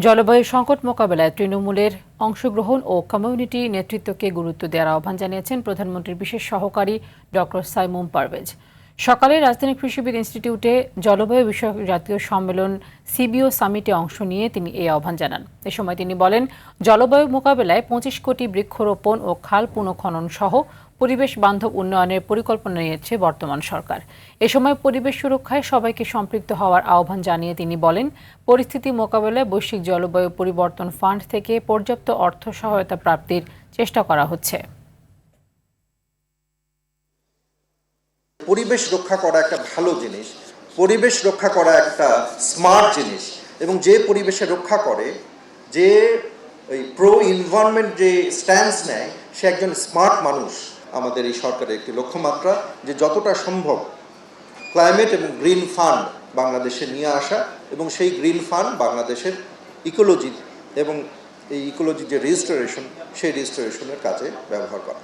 জলবায়ু সংকট মোকাবেলায় তৃণমূলের অংশগ্রহণ ও কমিউনিটি নেতৃত্বকে গুরুত্ব দেওয়ার আহ্বান জানিয়েছেন প্রধানমন্ত্রীর বিশেষ সহকারী ডক্টর সাইমুম পারভেজ। সকালে রাজধানী কৃষিবিদ ইনস্টিটিউটে জলবায়ু বিষয়ক জাতীয় সম্মেলন সিবিও সামিটে অংশ নিয়ে তিনি এই আহ্বান জানান। এ সময় তিনি বলেন, জলবায়ু মোকাবেলায় ২৫ কোটি বৃক্ষরোপণ ও খাল পুনঃখনন সহ পরিবেশ বান্ধব উন্নয়নের পরিকল্পনা নিয়েছে বর্তমান সরকার। এ সময় পরিবেশ সুরক্ষায় সবাইকে সম্পৃক্ত হওয়ার আহ্বান জানিয়ে তিনি বলেন, পরিস্থিতি মোকাবেলায় বৈশ্বিক জলবায়ু পরিবর্তন ফান্ড থেকে পর্যাপ্ত অর্থ সহায়তা প্রাপ্তির চেষ্টা করা হচ্ছে। পরিবেশ রক্ষা করা একটা ভালো জিনিস, পরিবেশ রক্ষা করা একটা স্মার্ট জিনিস, এবং যে পরিবেশে রক্ষা করে, যে ওই প্রো এনভায়রনমেন্ট যে স্ট্যান্স নেয়, সে একজন স্মার্ট মানুষ। আমাদের এই সরকারের একটি লক্ষ্যমাত্রা যে যতটা সম্ভব ক্লাইমেট এবং গ্রিন ফান্ড বাংলাদেশে নিয়ে আসা, এবং সেই গ্রিন ফান্ড বাংলাদেশের ইকোলজি এবং এই ইকোলজির যে রেজিস্টোরেশন, সেই রেজিস্টোরেশনের কাজে ব্যবহার করা।